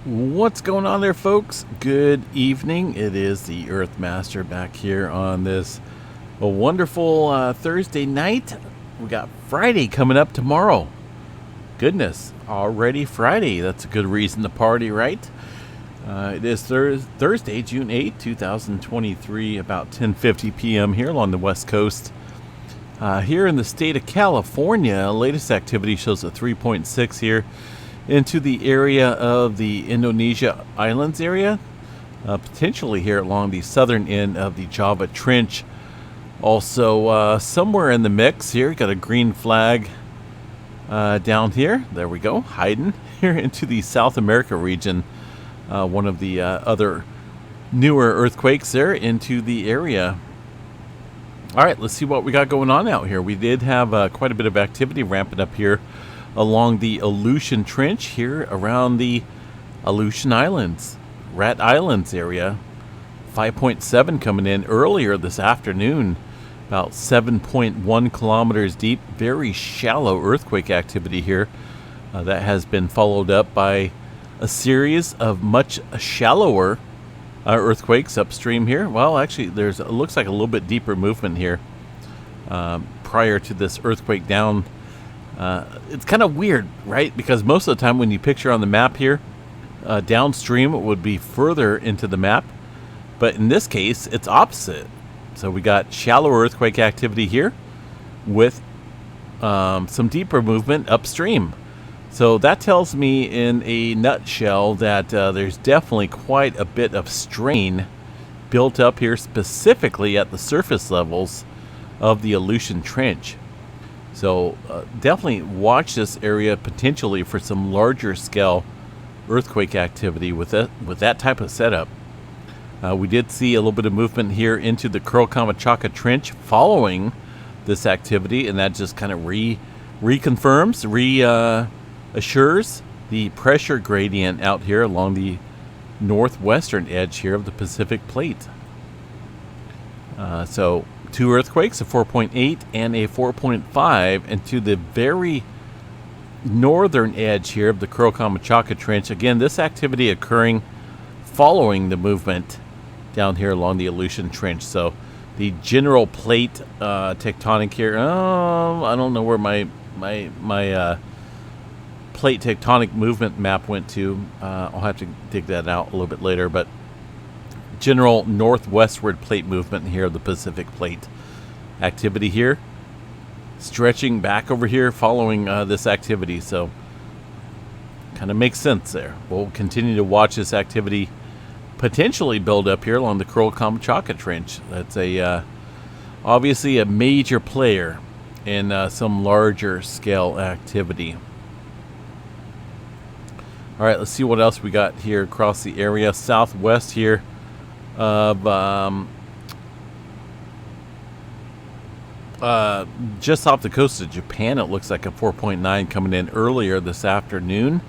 What's going on there, folks? Good evening. It is the Earthmaster back here on this wonderful Thursday night. We got Friday coming up tomorrow. Goodness, already Friday. That's a good reason to party, right? It is Thursday, June 8th, 2023, about 10:50 p.m. here along the West Coast. Here in the state of California, latest activity shows a 3.6 here into the area of the Indonesia Islands area, potentially here along the southern end of the Java Trench. Also, somewhere in the mix here, got a green flag down here. There we go, hiding here into the South America region. One of the other newer earthquakes there into the area. All right, let's see what we got going on out here. We did have quite a bit of activity ramping up here along the Aleutian Trench here around the Aleutian Islands, Rat Islands area. 5.7 coming in earlier this afternoon, about 7.1 kilometers deep. Very shallow earthquake activity here. That has been followed up by a series of much shallower earthquakes upstream here. Well, actually, it looks like a little bit deeper movement here prior to this earthquake down. It's kind of weird, right? Because most of the time when you picture on the map here, downstream it would be further into the map. But in this case, it's opposite. So we got shallow earthquake activity here with some deeper movement upstream. So that tells me in a nutshell that there's definitely quite a bit of strain built up here, specifically at the surface levels of the Aleutian Trench. So definitely watch this area potentially for some larger scale earthquake activity with that type of setup. We did see a little bit of movement here into the Kuril-Kamchatka Trench following this activity, and that just kind of reconfirms, assures the pressure gradient out here along the northwestern edge here of the Pacific Plate. So two earthquakes, a 4.8 and a 4.5, and to the very northern edge here of the Kuril-Kamchatka Trench. Again, this activity occurring following the movement down here along the Aleutian Trench. So the general plate tectonic here. I don't know where my plate tectonic movement map went to. I'll have to dig that out a little bit later, but general northwestward plate movement here of the Pacific Plate. Activity here stretching back over here following this activity, so kind of makes sense there. We'll continue to watch this activity potentially build up here along the Kuril-Kamchatka Trench. That's obviously a major player in some larger scale activity. All right, let's see what else we got here across the area. Southwest here of just off the coast of Japan, it looks like a 4.9 coming in earlier this afternoon.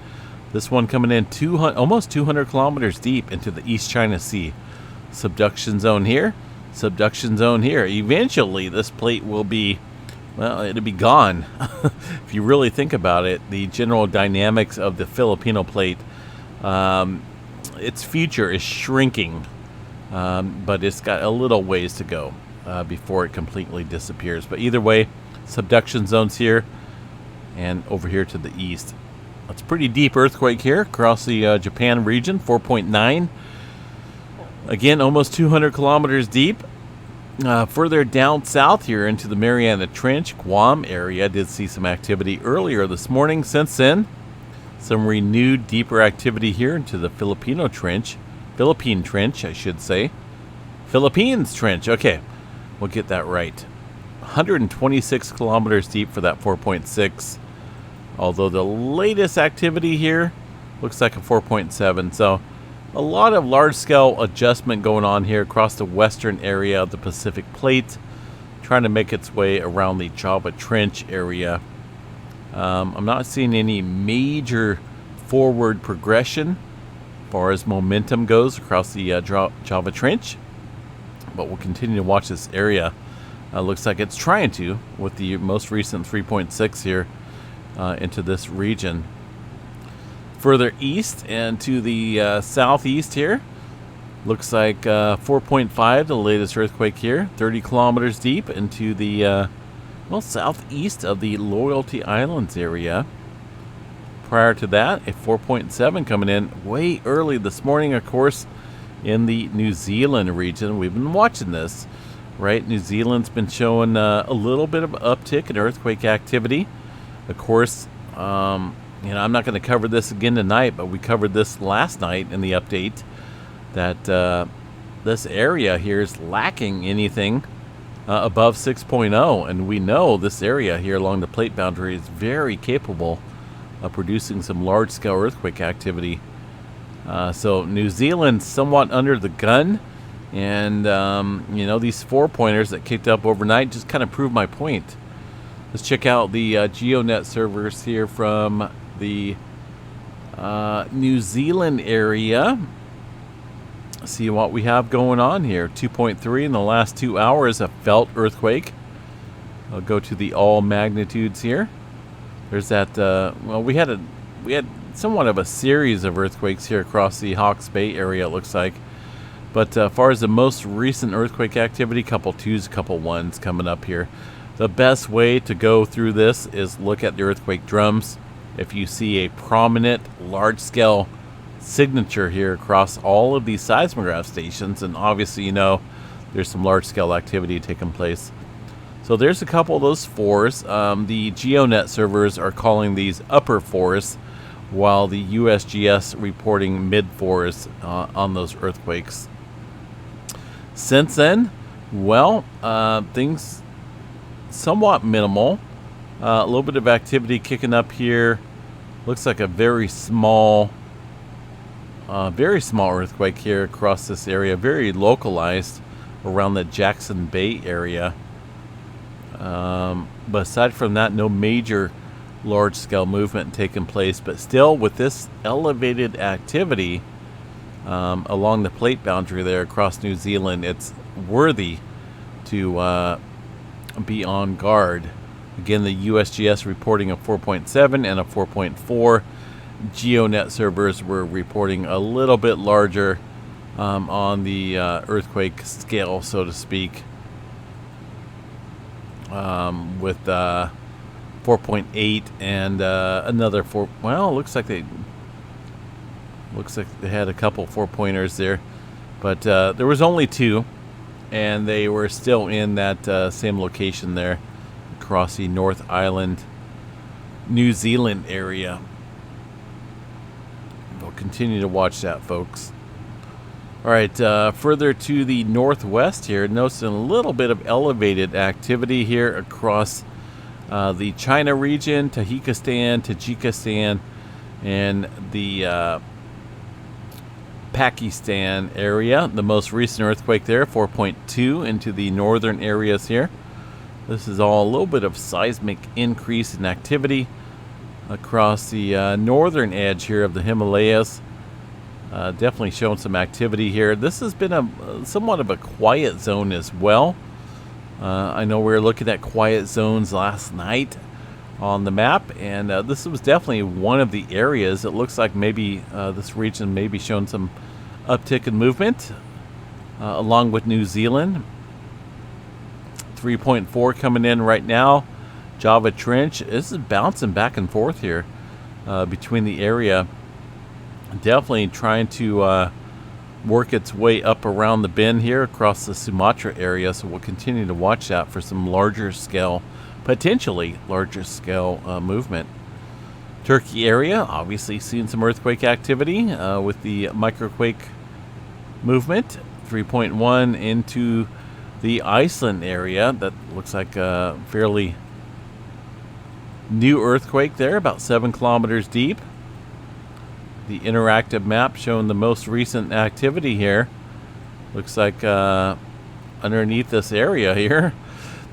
This one coming in almost 200 kilometers deep into the East China Sea. Subduction zone here, subduction zone here. Eventually, this plate will be, well, it'll be gone. If you really think about it, the general dynamics of the Filipino plate, its future is shrinking, but it's got a little ways to go before it completely disappears. But either way, subduction zones here and over here to the east. It's a pretty deep earthquake here across the Japan region, 4.9. Again, almost 200 kilometers deep. Further down south here into the Mariana Trench, Guam area, did see some activity earlier this morning. Since then, some renewed deeper activity here into the Philippine Trench, I should say. Philippines Trench, okay, we'll get that right. 126 kilometers deep for that 4.6. Although the latest activity here looks like a 4.7. So a lot of large-scale adjustment going on here across the western area of the Pacific Plate, trying to make its way around the Java Trench area. I'm not seeing any major forward progression as far as momentum goes across the Java Trench, but we'll continue to watch this area. Looks like it's trying to, with the most recent 3.6 here into this region. Further east and to the southeast here, looks like 4.5, the latest earthquake here, 30 kilometers deep into the southeast of the Loyalty Islands area. Prior to that, a 4.7 coming in way early this morning, of course, in the New Zealand region. We've been watching this, right? New Zealand's been showing a little bit of uptick in earthquake activity. Of course, I'm not going to cover this again tonight, but we covered this last night in the update that this area here is lacking anything above 6.0, and we know this area here along the plate boundary is very capable of producing some large-scale earthquake activity. So New Zealand's somewhat under the gun, and these 4-pointers that kicked up overnight just kind of prove my point. Let's check out the GeoNet servers here from the New Zealand area. See what we have going on here. 2.3 in the last 2 hours, a felt earthquake. I'll go to the all magnitudes here. There's that. We had somewhat of a series of earthquakes here across the Hawke's Bay area, it looks like. But as far as the most recent earthquake activity, couple 2s, couple 1s coming up here. The best way to go through this is look at the earthquake drums. If you see a prominent, large-scale signature here across all of these seismograph stations, and obviously there's some large-scale activity taking place. So there's a couple of those 4s. The GeoNet servers are calling these upper 4s, while the USGS reporting mid 4s on those earthquakes. Since then, things somewhat minimal. A little bit of activity kicking up here. Looks like a very small earthquake here across this area, very localized around the Jackson Bay area. But aside from that, no major large-scale movement taking place. But still, with this elevated activity along the plate boundary there across New Zealand, it's worthy to be on guard. Again, the USGS reporting a 4.7 and a 4.4. GeoNet servers were reporting a little bit larger on the earthquake scale, so to speak, with 4.8 and another 4. Well, looks like they had a couple 4-pointers there, but there was only 2, and they were still in that same location there across the North Island, New Zealand area. We'll continue to watch that, folks. All right, further to the northwest here, noticing a little bit of elevated activity here across the China region, Tajikistan, and the Pakistan area. The most recent earthquake there, 4.2 into the northern areas here. This is all a little bit of seismic increase in activity across the northern edge here of the Himalayas. Definitely showing some activity here. This has been somewhat of a quiet zone as well. I know we were looking at quiet zones last night on the map, and this was definitely one of the areas. It looks like maybe this region may be showing some uptick in movement along with New Zealand. 3.4 coming in right now. Java Trench, this is bouncing back and forth here between the area. Definitely trying to work its way up around the bend here across the Sumatra area, so we'll continue to watch that for some larger scale, potentially larger scale movement. Turkey area, obviously seeing some earthquake activity with the microquake movement. 3.1 into the Iceland area. That looks like a fairly new earthquake there, about 7 kilometers deep. The interactive map showing the most recent activity here. Looks like underneath this area here.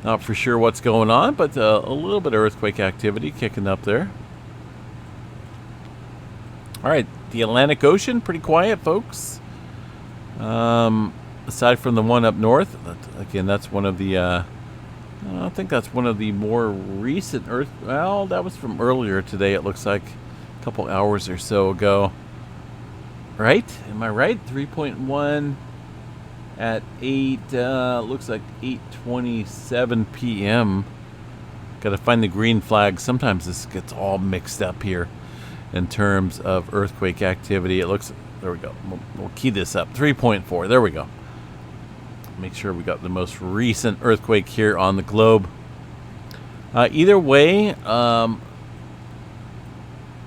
Not for sure what's going on, but a little bit of earthquake activity kicking up there. All right, the Atlantic Ocean, pretty quiet, folks. Aside from the one up north, again, that's one of the, I think that's one of the more recent well, that was from earlier today, it looks like. a couple hours or so ago. Right? Am I right? 3.1 at 8, looks like 8:27 p.m. Gotta find the green flag. Sometimes this gets all mixed up here in terms of earthquake activity. It looks, there we go. We'll key this up. 3.4, there we go. Make sure we got the most recent earthquake here on the globe. Either way,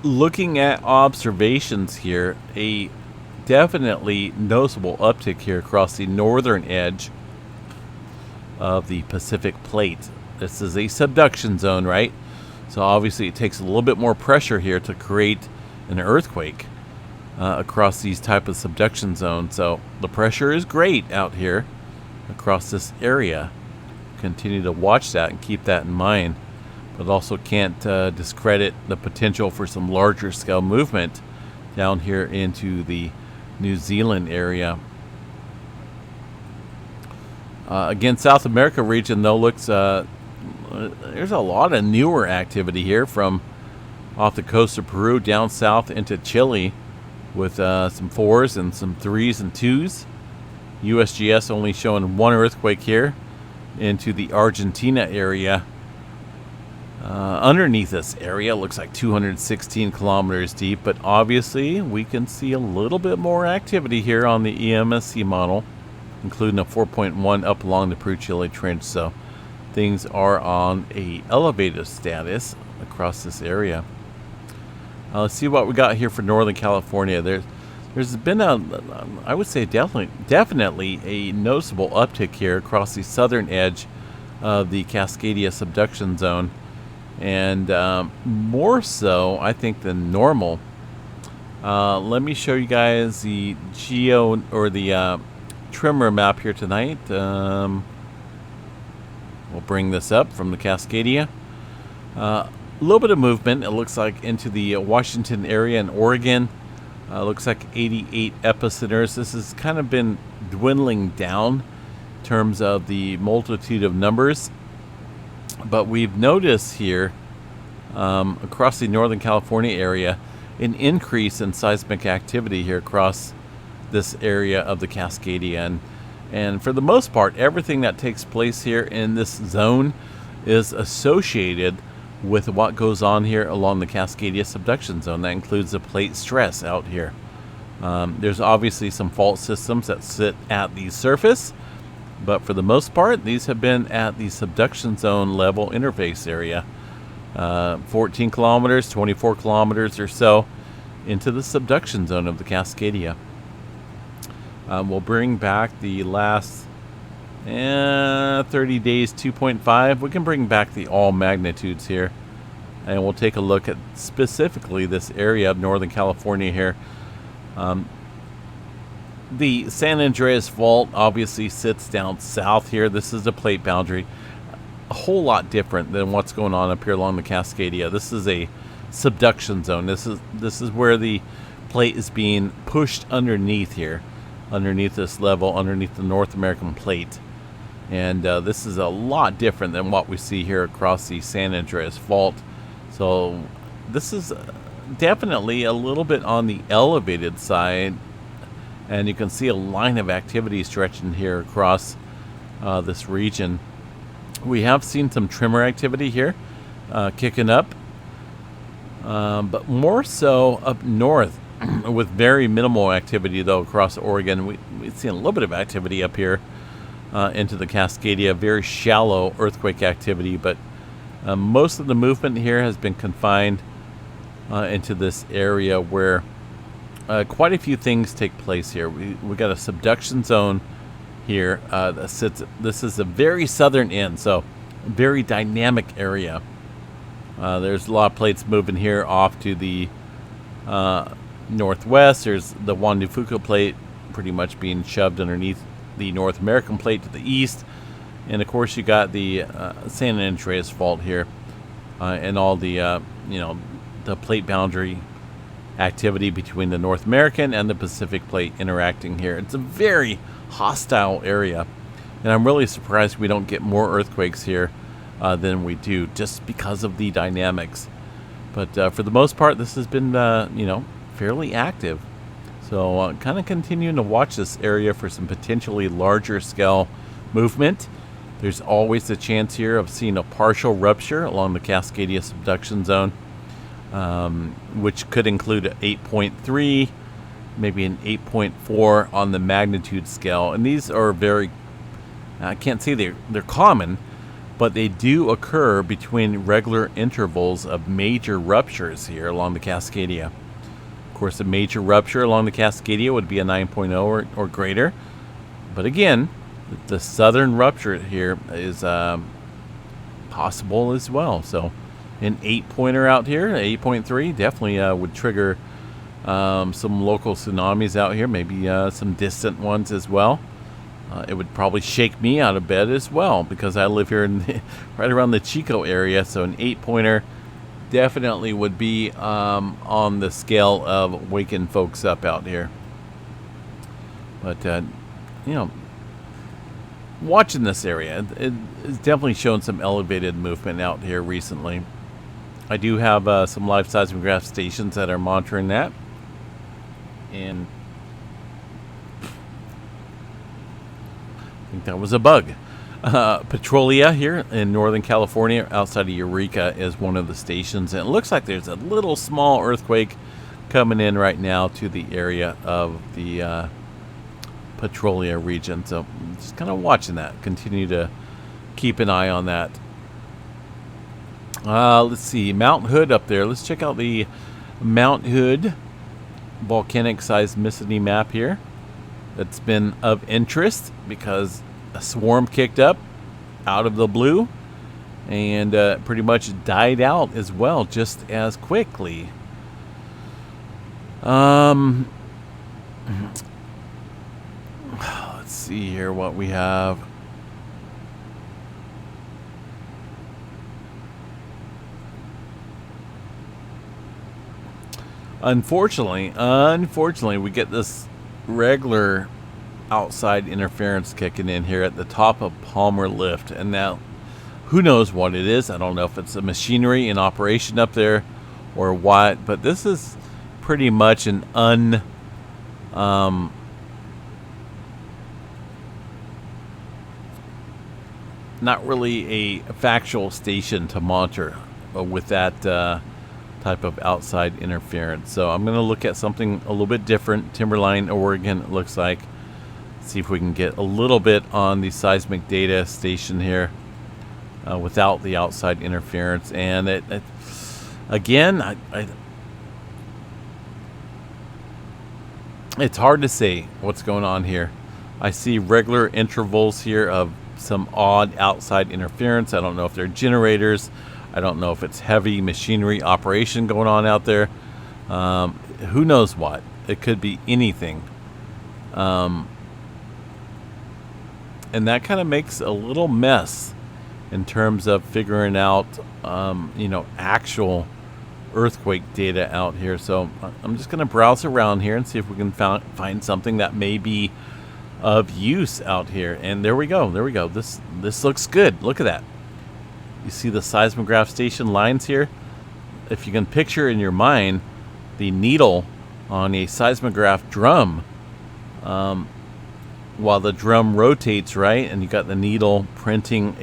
looking at observations here, a definitely noticeable uptick here across the northern edge of the Pacific plate. This is a subduction zone, right? So obviously it takes a little bit more pressure here to create an earthquake across these type of subduction zones. So the pressure is great out here across this area. Continue to watch that and keep that in mind, but also can't discredit the potential for some larger scale movement down here into the New Zealand area. Again, South America region though looks there's a lot of newer activity here from off the coast of Peru down south into Chile with some 4s and some 3s and 2s. USGS only showing one earthquake here into the Argentina area. Underneath this area looks like 216 kilometers deep, but obviously we can see a little bit more activity here on the EMSC model, including a 4.1 up along the Peru-Chile Trench. So things are on a elevated status across this area. Let's see what we got here for Northern California. There's been I would say definitely a noticeable uptick here across the southern edge of the Cascadia Subduction Zone, and more so I think than normal. Let me show you guys the geo or the tremor map here tonight. We'll bring this up from the Cascadia. A little bit of movement, it looks like, into the Washington area and Oregon. Looks like 88 epicenters. This has kind of been dwindling down in terms of the multitude of numbers. But we've noticed here across the Northern California area an increase in seismic activity here across this area of the Cascadia. And for the most part, everything that takes place here in this zone is associated with what goes on here along the Cascadia Subduction Zone. That includes the plate stress out here. There's obviously some fault systems that sit at the surface, but for the most part, these have been at the subduction zone level interface area. 14 kilometers, 24 kilometers or so into the subduction zone of the Cascadia. We'll bring back the last 30 days 2.5. We can bring back the all magnitudes here, and we'll take a look at specifically this area of Northern California here. The San Andreas Fault obviously sits down south here. This is a plate boundary, a whole lot different than what's going on up here along the Cascadia. This is a subduction zone. This is where the plate is being pushed underneath here, underneath this level, underneath the North American plate. And this is a lot different than what we see here across the San Andreas Fault. So this is definitely a little bit on the elevated side, and you can see a line of activity stretching here across this region. We have seen some tremor activity here kicking up, but more so up north with very minimal activity though across Oregon. We've seen a little bit of activity up here into the Cascadia, very shallow earthquake activity, but most of the movement here has been confined into this area where quite a few things take place here. We got a subduction zone here that sits. This is the very southern end, so very dynamic area. There's a lot of plates moving here off to the northwest. There's the Juan de Fuca plate pretty much being shoved underneath the North American plate to the east, and of course you got the San Andreas Fault here, and all the the plate boundary activity between the North American and the Pacific plate interacting here. It's a very hostile area, and I'm really surprised we don't get more earthquakes here than we do, just because of the dynamics. But for the most part, this has been, fairly active. So kind of continuing to watch this area for some potentially larger scale movement. There's always a chance here of seeing a partial rupture along the Cascadia Subduction Zone, which could include an 8.3, maybe an 8.4 on the magnitude scale. And these are very, I can't say they're common, but they do occur between regular intervals of major ruptures here along the Cascadia. Of course, a major rupture along the Cascadia would be a 9.0 or greater. But again, the southern rupture here is possible as well. So an 8-pointer out here, 8.3, definitely would trigger some local tsunamis out here, maybe some distant ones as well. It would probably shake me out of bed as well, because I live here right around the Chico area. So an 8-pointer definitely would be on the scale of waking folks up out here. But, watching this area, it's definitely shown some elevated movement out here recently. I do have some live seismograph stations that are monitoring that. And I think that was a bug. Petrolia here in Northern California outside of Eureka is one of the stations. And it looks like there's a little small earthquake coming in right now to the area of the Petrolia region. So just kind of watching that. Continue to keep an eye on that. Let's see. Mount Hood up there. Let's check out the Mount Hood volcanic seismicity map here. That's been of interest because a swarm kicked up out of the blue and pretty much died out as well just as quickly. Let's see here what we have. Unfortunately, we get this regular outside interference kicking in here at the top of Palmer Lift. And now, who knows what it is? I don't know if it's a machinery in operation up there or what. But this is pretty much an not really a factual station to monitor with that type of outside interference. So I'm going to look at something a little bit different. Timberline, Oregon, it looks like. See if we can get a little bit on the seismic data station here without the outside interference. And again, it's hard to say what's going on here. I see regular intervals here of some odd outside interference. I don't know if they're generators. I don't know if it's heavy machinery operation going on out there. Who knows what? It could be anything. And that kind of makes a little mess in terms of figuring out, actual earthquake data out here. So I'm just going to browse around here and see if we can find something that may be of use out here. And there we go. This looks good. Look at that. You see the seismograph station lines here? If you can picture in your mind the needle on a seismograph drum, while the drum rotates, right, and you got the needle printing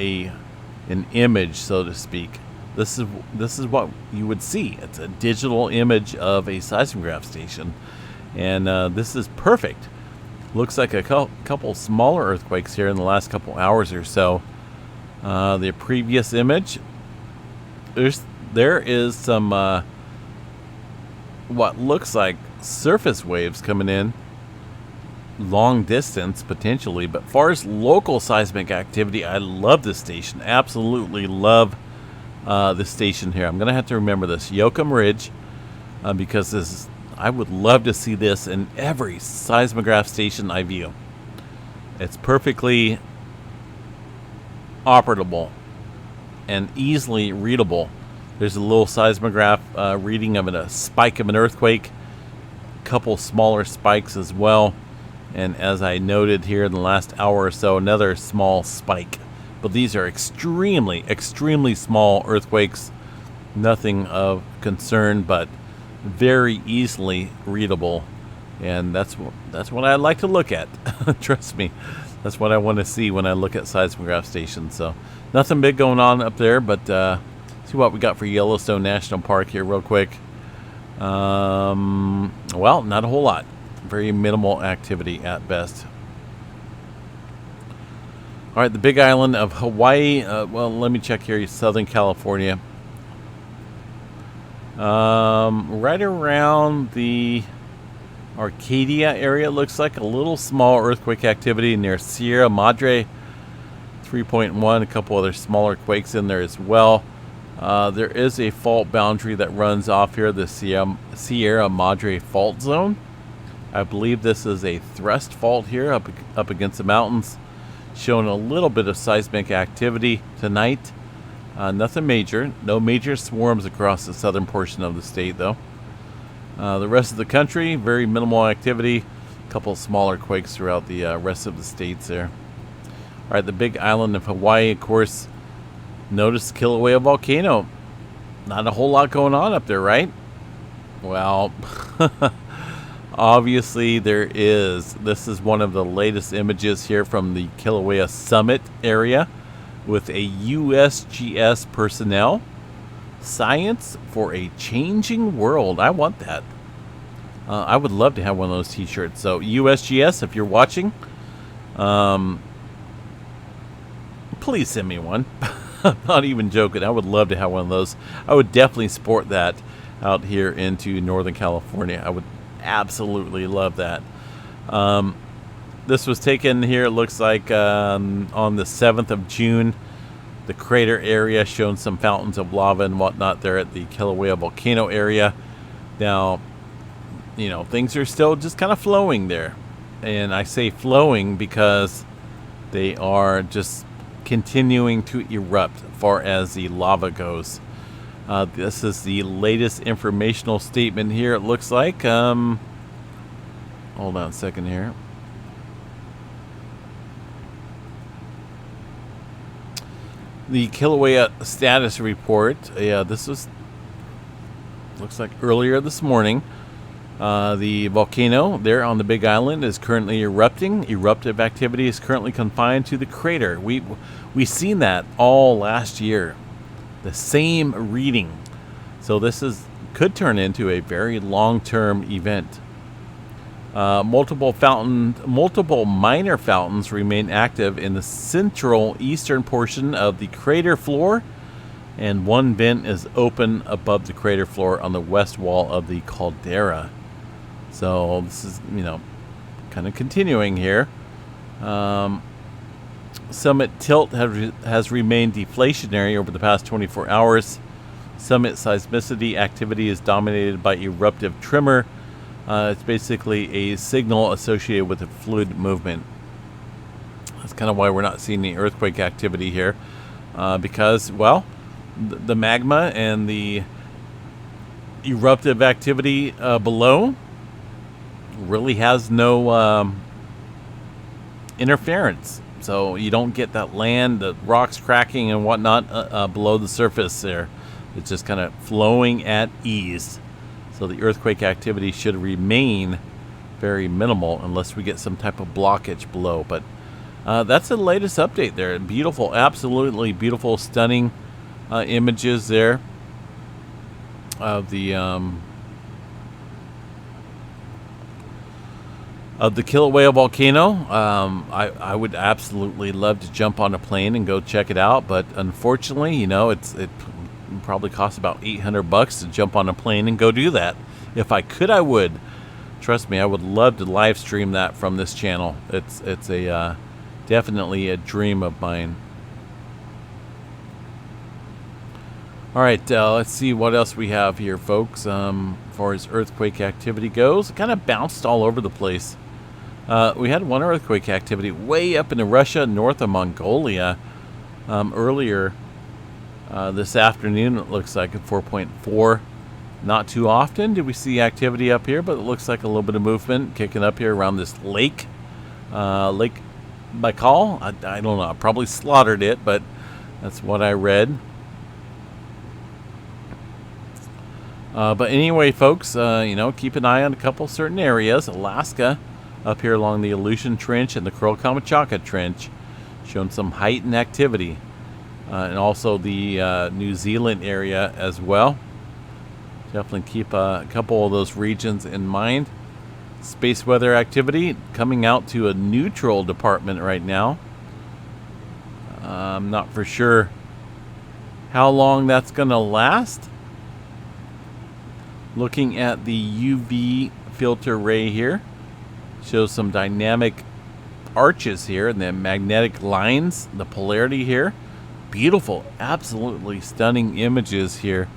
an image, so to speak. This is what you would see. It's a digital image of a seismograph station, and this is perfect. Looks like a couple smaller earthquakes here in the last couple hours or so. The previous image, there is some what looks like surface waves coming in, long distance potentially. But far as local seismic activity, I love this station. Absolutely love the station here. I'm gonna have to remember this, Yoakum Ridge, because I would love to see this in every seismograph station I view. It's perfectly operable and easily readable. There's a little seismograph reading of a spike of an earthquake, a couple smaller spikes as well, and as I noted here in the last hour or so, another small spike. But these are extremely, extremely small earthquakes, Nothing of concern, but very easily readable, and that's what I like to look at. Trust me, that's what I want to see when I look at seismograph stations. So nothing big going on up there, but see what we got for Yellowstone National Park here real quick. Well, not a whole lot. Very minimal activity at best. All right, the Big Island of Hawaii. Well, let me check here. Southern California. Right around the Arcadia area, it looks like a little small earthquake activity near Sierra Madre. 3.1. A couple other smaller quakes in there as well. There is a fault boundary that runs off here, the Sierra Madre fault zone. I believe this is a thrust fault here up against the mountains, showing a little bit of seismic activity tonight. Nothing major. No major swarms across the southern portion of the state, though. The rest of the country, very minimal activity. A couple smaller quakes throughout the rest of the states there. All right, the Big Island of Hawaii, of course. Notice Kilauea Volcano. Not a whole lot going on up there, right? Well, obviously there is. This is one of the latest images here from the Kilauea Summit area with a USGS personnel. Science for a changing world. I want that. I would love to have one of those t-shirts. So USGS, if you're watching, please send me one. I'm not even joking. I would love to have one of those. I would definitely sport that out here into Northern California. I would absolutely love that. This was taken here, it looks like, on the 7th of June. The crater area showing some fountains of lava and whatnot there at the Kilauea Volcano area. Now, you know, things are still just kind of flowing there. And I say flowing because they are just continuing to erupt as far as the lava goes. This is the latest informational statement here, it looks like. Hold on a second here. The Kilauea status report. Yeah, this was, looks like earlier this morning. The volcano there on the Big Island is currently erupting. Eruptive activity is currently confined to the crater. We seen that all last year. The same reading. So this could turn into a very long-term event. Multiple minor fountains remain active in the central eastern portion of the crater floor, and one vent is open above the crater floor on the west wall of the caldera. So this is, you know, kind of continuing here. Summit tilt has remained deflationary over the past 24 hours. Summit seismicity activity is dominated by eruptive tremor. It's basically a signal associated with a fluid movement. That's kind of why we're not seeing the earthquake activity here. Because, well, the magma and the eruptive activity below really has no interference. So you don't get that land, the rocks cracking and whatnot below the surface there. It's just kind of flowing at ease. So the earthquake activity should remain very minimal unless we get some type of blockage below. But that's the latest update there. Beautiful, absolutely beautiful, stunning images there of the Kilauea volcano. I would absolutely love to jump on a plane and go check it out, but unfortunately, you know, it probably costs about $800 to jump on a plane and go do that. If I could, I would. Trust me, I would love to live stream that from this channel. It's a definitely a dream of mine. All right, let's see what else we have here, folks. As far as earthquake activity goes, it kind of bounced all over the place. We had one earthquake activity way up in Russia, north of Mongolia, earlier this afternoon. It looks like at 4.4. Not too often do we see activity up here, but it looks like a little bit of movement kicking up here around this lake. Lake Baikal. I don't know. I probably slaughtered it, but that's what I read. But anyway, folks, keep an eye on a couple certain areas. Alaska, up here along the Aleutian Trench and the Kuril-Kamchatka Trench, showing some heightened activity. And also the New Zealand area as well. Definitely keep a couple of those regions in mind. Space weather activity coming out to a neutral department right now. I'm not for sure how long that's going to last. Looking at the UV filter array here, shows some dynamic arches here and the magnetic lines, the polarity here. Beautiful, absolutely stunning images here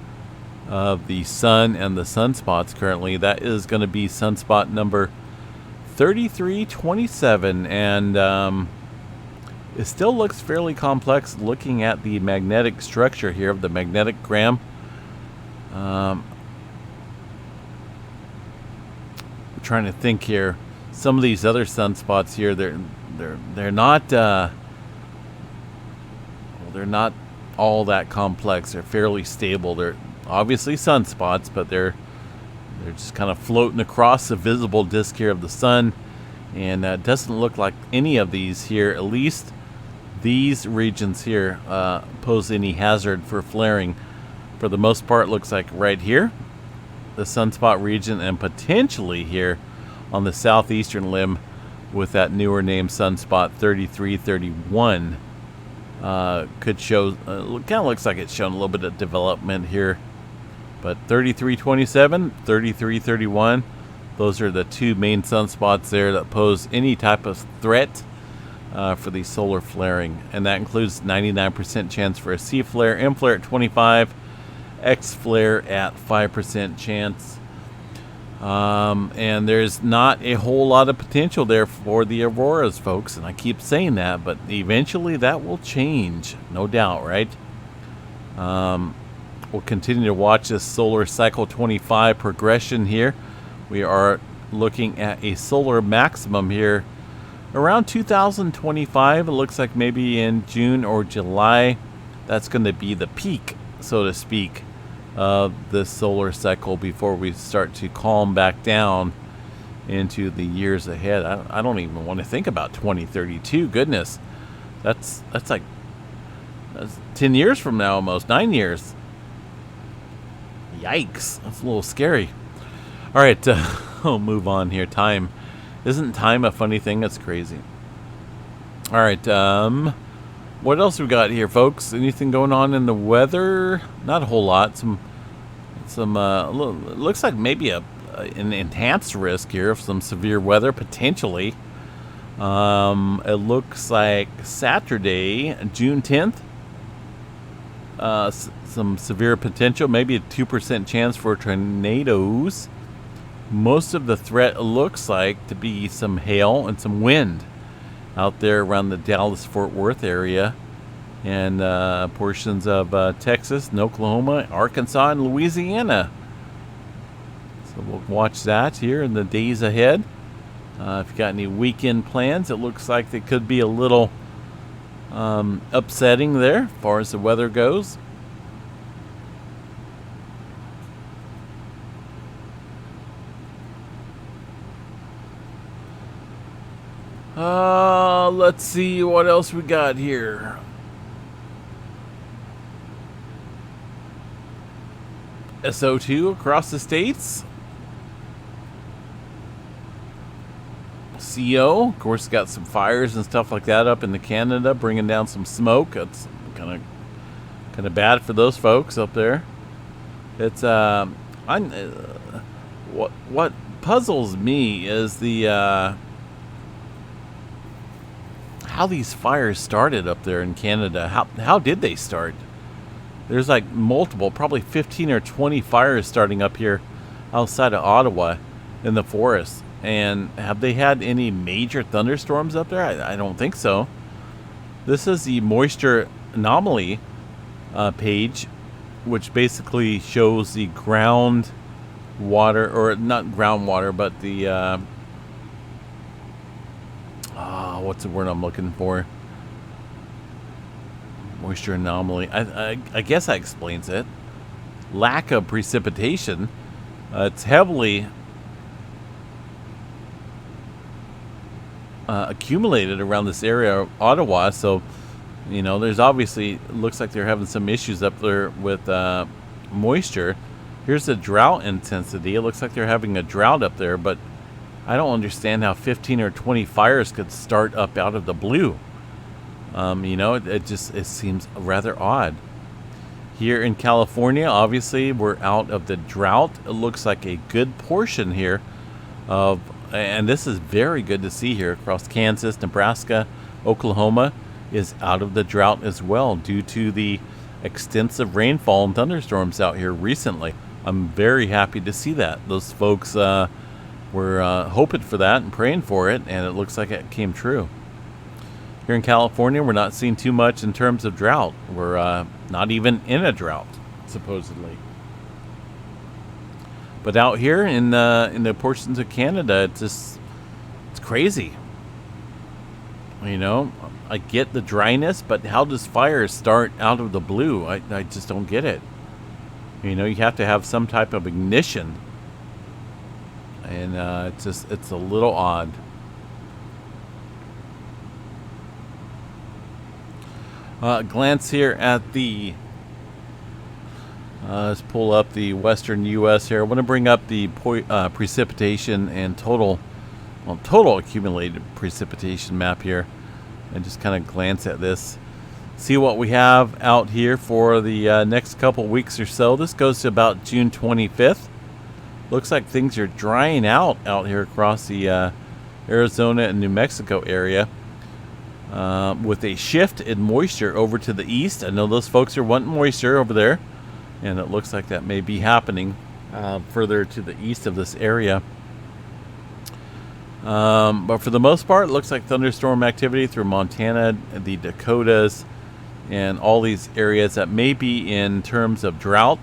of the sun and the sunspots currently. That is going to be sunspot number 3327, and it still looks fairly complex looking at the magnetic structure here of the magnetic gram. Trying to think here. Some of these other sunspots here, they're not they're not all that complex. They're fairly stable. They're obviously sunspots, but they're just kind of floating across the visible disk here of the sun, and it doesn't look like any of these here, at least these regions here, pose any hazard for flaring. For the most part, looks like right here, the sunspot region, and potentially here on the southeastern limb with that newer name sunspot 3331 could show, kind of looks like it's showing a little bit of development here. But 3327, 3331, those are the two main sunspots there that pose any type of threat for the solar flaring, and that includes 99% chance for a C flare, M flare at 25, X flare at 5% chance. And there's not a whole lot of potential there for the auroras, folks, and I keep saying that, but eventually that will change, no doubt, right? We'll continue to watch this solar cycle 25 progression here. We are looking at a solar maximum here around 2025. It looks like maybe in June or July. That's going to be the peak, so to speak, of the solar cycle before we start to calm back down into the years ahead. I don't even want to think about 2032. Goodness, that's 10 years from now, almost 9 years. Yikes, that's a little scary. All right, I'll move on here. Time, isn't time a funny thing? That's crazy. All right, what else we got here, folks? Anything going on in the weather? Not a whole lot. Some looks like maybe an enhanced risk here of some severe weather potentially. It looks like Saturday, June 10th. Some severe potential, maybe a 2% chance for tornadoes. Most of the threat looks like to be some hail and some wind out there around the Dallas-Fort Worth area, and portions of Texas and Oklahoma, Arkansas, and Louisiana. So we'll watch that here in the days ahead. If you got any weekend plans, it looks like they could be a little upsetting there as far as the weather goes. Let's see what else we got here. SO2 across the states. CO, of course, got some fires and stuff like that up in Canada, bringing down some smoke. That's kind of bad for those folks up there. It's what puzzles me is the how these fires started up there in Canada. How did they start? There's like multiple, probably 15 or 20 fires starting up here outside of Ottawa in the forest. And have they had any major thunderstorms up there? I don't think so. This is the moisture anomaly page, which basically shows the ground water, or not groundwater, but the what's the word I'm looking for? Moisture anomaly. I guess that explains it. lack of precipitation. It's heavily accumulated around this area of Ottawa, so there's obviously, looks like they're having some issues up there with moisture. Here's the drought intensity. It looks like they're having a drought up there, but I don't understand how 15 or 20 fires could start up out of the blue. It seems rather odd. Here in California, obviously, we're out of the drought. It looks like a good portion here of, and this is very good to see here across Kansas, Nebraska, Oklahoma, is out of the drought as well due to the extensive rainfall and thunderstorms out here recently. I'm very happy to see that. Those folks were hoping for that and praying for it, and it looks like it came true. Here in California, we're not seeing too much in terms of drought. We're not even in a drought, supposedly. But out here in the portions of Canada, it's crazy. I get the dryness, but how does fire start out of the blue? I just don't get it. You have to have some type of ignition, and it's a little odd. Glance here at the let's pull up the western U.S. here. I want to bring up the precipitation and total accumulated precipitation map here, and just kind of glance at this, see what we have out here for the next couple weeks or so. This goes to about June 25th. Looks like things are drying out here across the Arizona and New Mexico area, with a shift in moisture over to the east. I know those folks are wanting moisture over there, and it looks like that may be happening further to the east of this area. But for the most part, it looks like thunderstorm activity through Montana, the Dakotas, and all these areas that may be in terms of drought.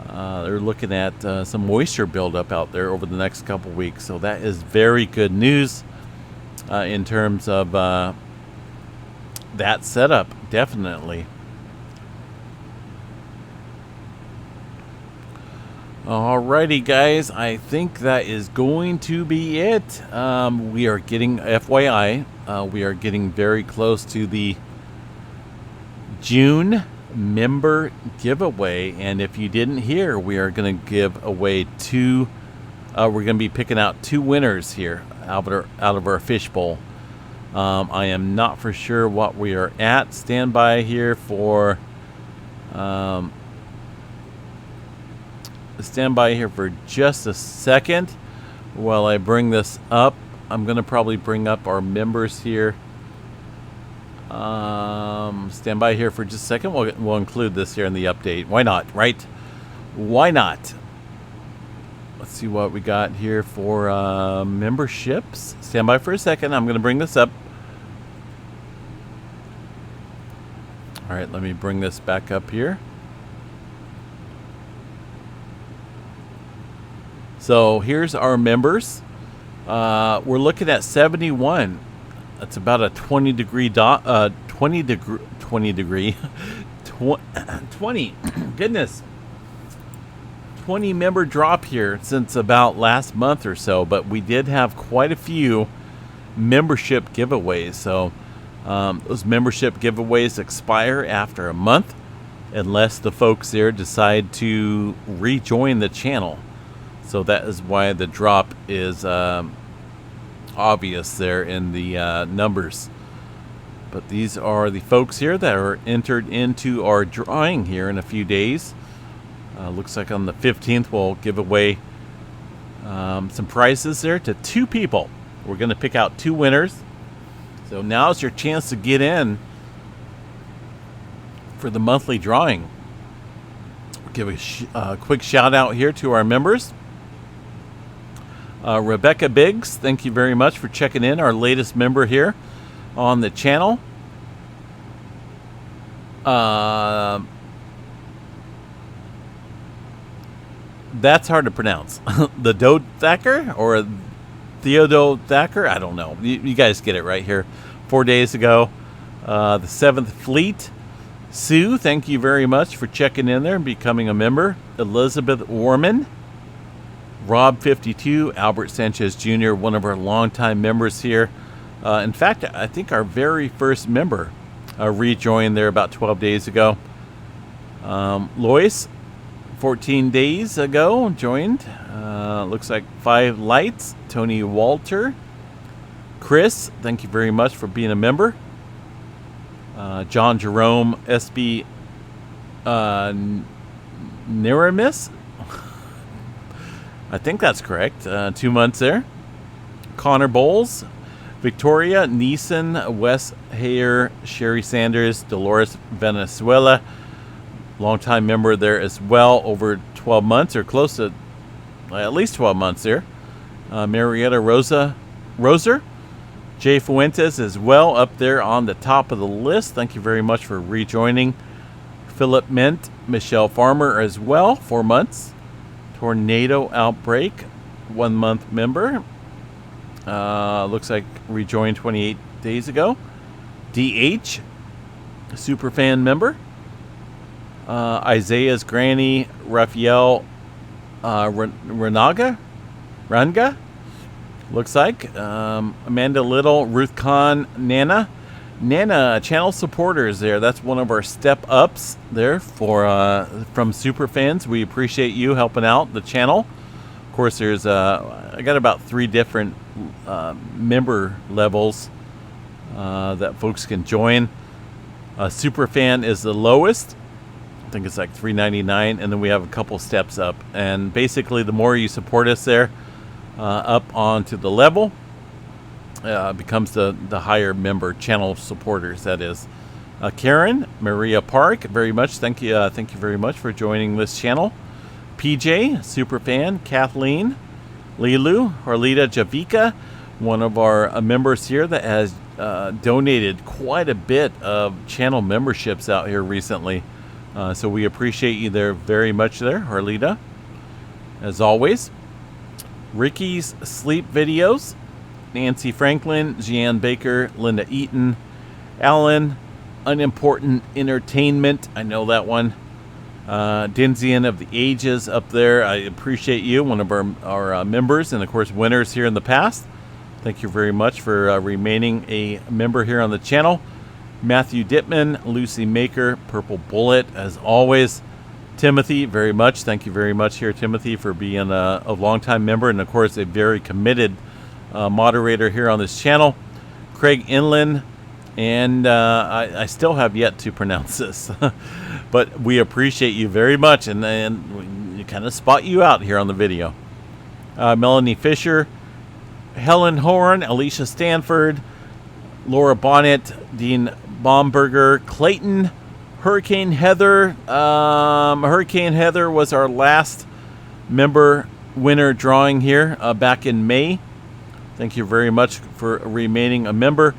They're looking at some moisture buildup out there over the next couple weeks. So that is very good news in terms of that setup, definitely. Alrighty, guys, I think that is going to be it. We are getting, FYI, we are getting very close to the June member giveaway, and if you didn't hear, we are going to give away we're going to be picking out 2 winners here out of our fishbowl. I am not for sure what we are at. Stand by here for just a second while I bring this up. I'm going to probably bring up our members here. Stand by here for just a second. We'll include this here in the update. Why not, right? Why not? Let's see what we got here for memberships. Stand by for a second. I'm going to bring this up. All right, let me bring this back up here. So here's our members. We're looking at 71. That's about a 20 member drop here since about last month or so, but we did have quite a few membership giveaways. So those membership giveaways expire after a month unless the folks there decide to rejoin the channel. So that is why the drop is obvious there in the numbers. But these are the folks here that are entered into our drawing here in a few days. Looks like on the 15th we'll give away some prizes there to 2 people. We're going to pick out 2 winners. So now's your chance to get in for the monthly drawing. We'll give a quick shout out here to our members. Rebecca Biggs, thank you very much for checking in, our latest member here on the channel. That's hard to pronounce. The Doe Thacker or Theodore Thacker? I don't know. You guys get it right here. 4 days ago. The 7th Fleet. Sue, thank you very much for checking in there and becoming a member. Elizabeth Warman, Rob 52, Albert Sanchez Jr., one of our longtime members here. In fact, I think our very first member rejoined there about 12 days ago. Lois, 14 days ago, joined. Looks like 5 lights. Tony Walter. Chris, thank you very much for being a member. John Jerome, SB Niramis. I think that's correct. 2 months there. Connor Bowles. Victoria, Neeson, Wes Hayer, Sherry Sanders, Dolores Venezuela. Longtime member there as well, over 12 months or close to at least 12 months there. Marietta Roser. Jay Fuentes as well, up there on the top of the list. Thank you very much for rejoining. Philip Mint, Michelle Farmer as well, 4 months. Tornado Outbreak, 1 month member. Looks like rejoined 28 days ago. DH, Superfan member. Isaiah's Granny, Raphael Ranga, looks like. Amanda Little, Ruth Khan, Nana, channel supporters there. That's one of our step ups there from Superfans. We appreciate you helping out the channel. Of course, there's I got about 3 different member levels that folks can join. Superfan is the lowest. I think it's like $3.99, and then we have a couple steps up. And basically, the more you support us there, up onto the level, becomes the higher member channel supporters. That is, Karen Maria Park, very much thank you very much for joining this channel. PJ Superfan, Kathleen, Lilu, Harlita Javika, one of our members here that has donated quite a bit of channel memberships out here recently. So we appreciate you there very much there, Harlita, as always. Ricky's Sleep Videos, Nancy Franklin, Jeanne Baker, Linda Eaton, Alan, Unimportant Entertainment, I know that one. Dinzian of the Ages up there, I appreciate you, one of our members, and of course winners here in the past. Thank you very much for remaining a member here on the channel. Matthew Dittman, Lucy Maker, Purple Bullet, as always. Timothy, very much. Thank you very much here, Timothy, for being a longtime member and, of course, a very committed moderator here on this channel. Craig Inland, and I still have yet to pronounce this, but we appreciate you very much, and we kind of spot you out here on the video. Melanie Fisher, Helen Horn, Alicia Stanford, Laura Bonnet, Dean Baumberger, Clayton, Hurricane Heather. Hurricane Heather was our last member winner drawing here back in May. Thank you very much for remaining a member.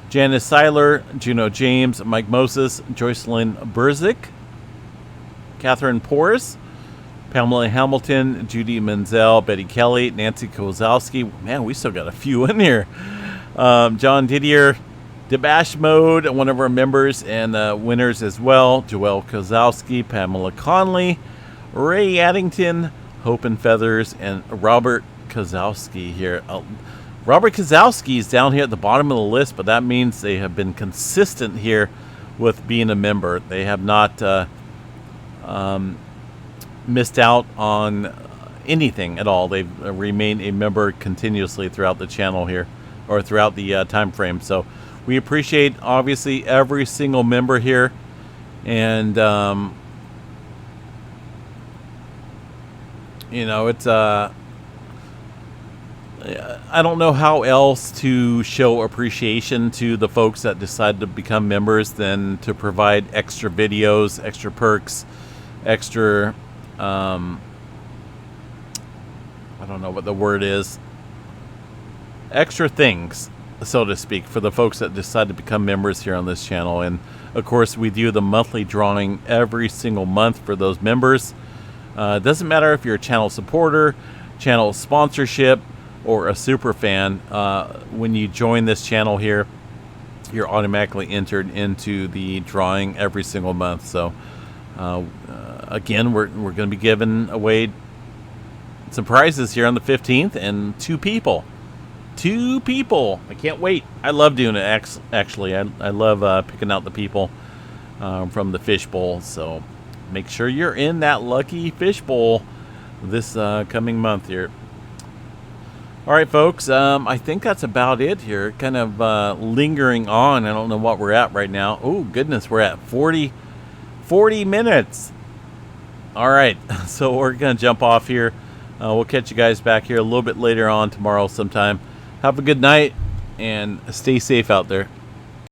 Janice Seiler, Juno James, Mike Moses, Joycelyn Burzik, Catherine Porras, Pamela Hamilton, Judy Menzel, Betty Kelly, Nancy Kozlowski. Man, we still got a few in here. John Didier, Debash Mode, one of our members and winners as well. Joelle Kozlowski, Pamela Conley, Ray Addington, Hope and Feathers, and Robert Kozlowski here. Robert Kozlowski is down here at the bottom of the list, but that means they have been consistent here with being a member. They have not missed out on anything at all. They've remained a member continuously throughout the channel here, or throughout the time frame. So we appreciate, obviously, every single member here. And, you know, it's... I don't know how else to show appreciation to the folks that decide to become members than to provide extra videos, extra perks, extra... I don't know what the word is. Extra things, so to speak, for the folks that decide to become members here on this channel. And of course, we do the monthly drawing every single month for those members. It doesn't matter if you're a channel supporter, channel sponsorship, or a super fan. When you join this channel here, you're automatically entered into the drawing every single month. So again, we're going to be giving away some prizes here on the 15th, and two people. I can't wait. I love doing it. Actually, I love picking out the people from the fishbowl. So make sure you're in that lucky fishbowl this coming month here. All right, folks, I think that's about it here. Kind of lingering on. I don't know what we're at right now. Oh, goodness, we're at 40 minutes. All right, so we're going to jump off here. We'll catch you guys back here a little bit later on tomorrow sometime. Have a good night, and stay safe out there.